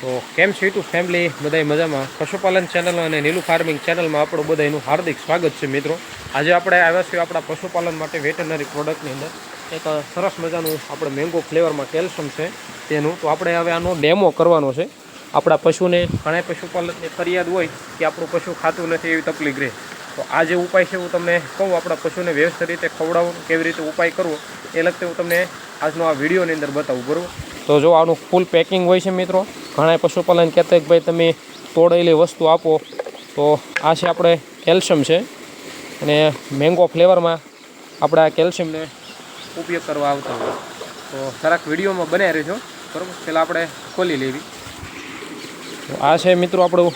તો કેમ છે યુટ્યુબ ફેમિલી બધાય મજામાં? પશુપાલન ચેનલ અને નીલુ ફાર્મિંગ ચેનલમાં આપણું બધાનું હાર્દિક સ્વાગત છે મિત્રો. આજે આપણે આવ્યા છીએ આપણા પશુપાલન માટે વેટરનરી પ્રોડક્ટની અંદર એક સરસ મજાનું આપણે મેંગો ફ્લેવરમાં કેલ્શિયમ છે તેનું. તો આપણે હવે આનો ડેમો કરવાનો છે. આપણા પશુને ઘણા પશુપાલનની ફરિયાદ હોય કે આપણું પશુ ખાતું નથી એવી તકલીફ રહે. તો આ જે ઉપાય છે હું તમને કહું, આપણા પશુને વ્યવસ્થિત રીતે ખવડાવવું, કેવી રીતે ઉપાય કરવો એ લગતે હું તમને આજનો આ વિડીયોની અંદર બતાવું, બરાબર? તો જો આનું ફૂલ પેકિંગ હોય છે મિત્રો. ઘણા પશુપાલન કહેતા કે ભાઈ તમે તોડેલી વસ્તુ આપો, તો આ છે આપણે કેલ્શિયમ છે અને મેંગો ફ્લેવરમાં આપણે આ કેલ્શિયમને ઉપયોગ કરવા આવતા હોય. તો જરાક વિડીયોમાં બનાવી રહેજો, બરાબર? પહેલાં આપણે ખોલી લેવી. તો આ છે મિત્રો આપણું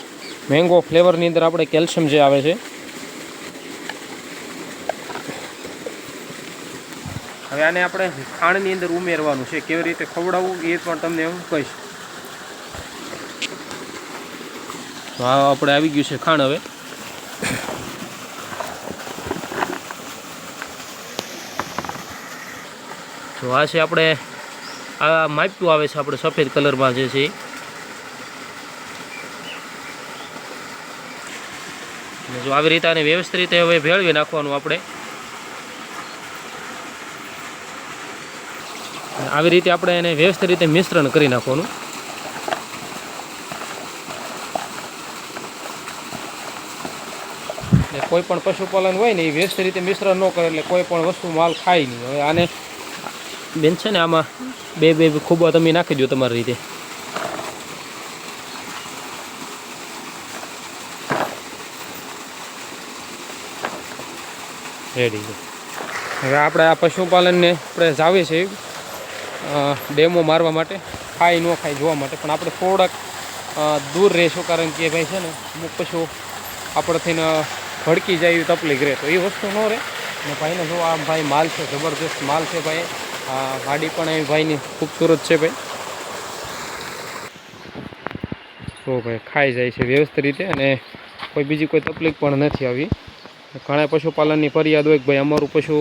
મેંગો ફ્લેવરની અંદર આપણે કેલ્શિયમ જે આવે છે. હવે આને આપણે ખાંડની અંદર ઉમેરવાનું છે. કેવી રીતે ખવડાવવું એ પણ તમને હું કહીશ. તો આ આપણે આવી ગયું છે ખાંડ. હવે તો આ છે આપણે આ માપ્યું આવે છે આપણે સફેદ કલરમાં જે છે એ. જો આવી રીતે આને વ્યવસ્થિત રીતે હવે ભેળવી નાખવાનું આપણે. આવી રીતે આપણે એને વ્યવસ્થિત રીતે મિશ્રણ કરી નાખવાનું. કોઈ પણ પશુપાલન હોય ને એ વ્યવસ્થિત રીતે મિશ્રણ ન કરે એટલે કોઈ પણ વસ્તુ માલ ખાય નહીં. હવે આને બેન છે ને આમાં બે ખૂબ તમે નાખી દો તમારી રીતે. રેડી છે. હવે આપણે આ પશુપાલનને આપણે જાવીએ છીએ ડેમો મારવા માટે, ખાય ન ખાય જોવા માટે. પણ આપણે થોડાક દૂર રહીશું, કારણ કે ભાઈ છે ને અમુક પશુ આપણેથી ભડકી જાય એવી તકલીફ રહે. તો એ વસ્તુ ન રહે. અને ભાઈને જો આ ભાઈ માલ છે, જબરદસ્ત માલ છે ભાઈ. આ ગાડી પણ એ ભાઈની ખૂબસૂરત છે ભાઈ. તો ભાઈ ખાઈ જાય છે વ્યવસ્થિત રીતે અને કોઈ બીજી કોઈ તકલીફ પણ નથી આવી. ઘણા પશુપાલનની ફરિયાદ હોય કે ભાઈ અમારું પશુ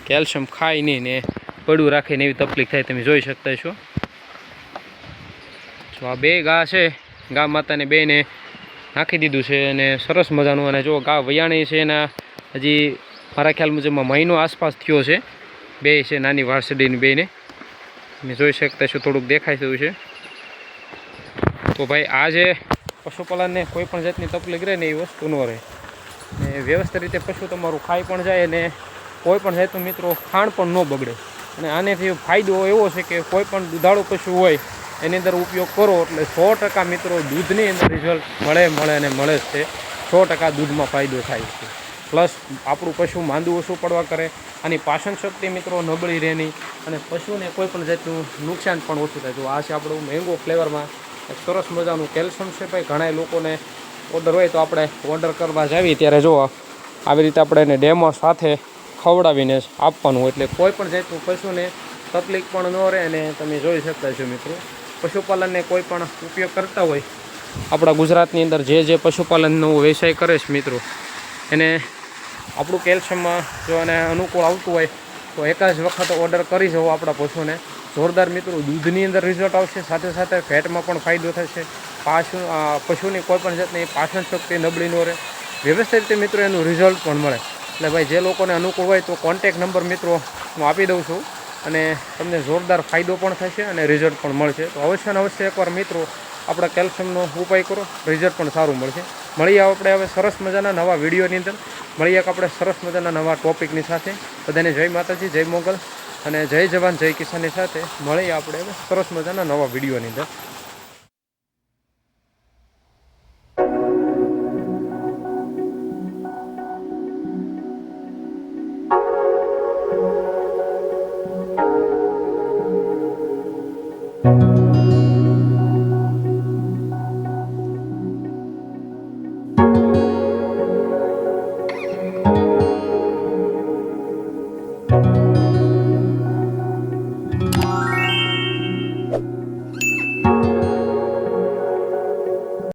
કેલ્શિયમ ખાય નહીં ને પડું રાખીને એવી તકલીફ થાય. તમે જોઈ શકતા છો. તો આ બે ગા છે, ગા માતાને બેને નાખી દીધું છે અને સરસ મજાનું. અને જો ગા વયાણી છે એના હજી મારા ખ્યાલ મુજબમાં મહિનો આસપાસ થયો છે. બે છે નાની વાર્સડીની બેને. તમે જોઈ શકતા છો, થોડુંક દેખાય થયું છે. તો ભાઈ આ જે પશુપાલનને કોઈ પણ જાતની તકલીફ રહે ને એ વસ્તુ ન રહે. ને વ્યવસ્થિત રીતે પશુ તમારું ખાઈ પણ જાય અને કોઈ પણ જાતનું મિત્રો ખાણ પણ ન બગડે. અને આનેથી ફાયદો એવો છે કે કોઈ પણ દુધાળું પશુ હોય એની અંદર ઉપયોગ કરો એટલે 100% મિત્રો દૂધની અંદર રિઝલ્ટ મળે અને મળે જ છે. 100% દૂધમાં ફાયદો થાય છે. પ્લસ આપણું પશુ માંદું ઓછું પડવા કરે. આની પાચન શક્તિ મિત્રો નબળી રહે નહીં અને પશુને કોઈ પણ જાતનું નુકસાન પણ ઓછું થાય. જો આ છે આપણું મેંગો ફ્લેવરમાં એક સરસ મજાનું કેલ્શિયમ છે ભાઈ. ઘણા લોકોને ઓર્ડર હોય તો આપણે ઓર્ડર કરવા જાવી ત્યારે જો આવી રીતે આપણે એને ડેમો સાથે ખવડાવીને આપવાનું. એટલે કોઈ પણ જાતનું પશુને તકલીફ પણ ન રહે. અને તમે જોઈ શકતા છો મિત્રો, પશુપાલનને કોઈ પણ ઉપયોગ કરતા હોય આપણા ગુજરાતની અંદર જે પશુપાલનનો વ્યવસાય કરે છે મિત્રો, એને આપણું કેલ્શિયમમાં જો એને અનુકૂળ આવતું હોય તો એક જ વખત ઓર્ડર કરી જવો આપણા પશુને. જોરદાર મિત્રો દૂધની અંદર રિઝલ્ટ આવશે, સાથે સાથે ફેટમાં પણ ફાયદો થશે. પશુની કોઈ પણ જાતની પાચન શક્તિ નબળી ન રહે. વ્યવસ્થિત રીતે મિત્રો એનું રિઝલ્ટ પણ મળે. એટલે ભાઈ જે લોકોને અનુકૂળ હોય તો કોન્ટેક નંબર મિત્રો હું આપી દઉં છું અને તમને જોરદાર ફાયદો પણ થશે અને રિઝલ્ટ પણ મળશે. તો અવશ્ય ને અવશ્ય એકવાર મિત્રો આપણા કેલ્શિયમનો ઉપાય કરો, રિઝલ્ટ પણ સારું મળશે. મળીએ આપણે હવે સરસ મજાના નવા વિડીયોની અંદર. મળીએ આપણે સરસ મજાના નવા ટોપિકની સાથે. બધાને જય માતાજી, જય મોગલ અને જય જવાન જય કિસાનની સાથે મળીએ આપણે હવે સરસ મજાના નવા વિડીયોની અંદર. Thank you.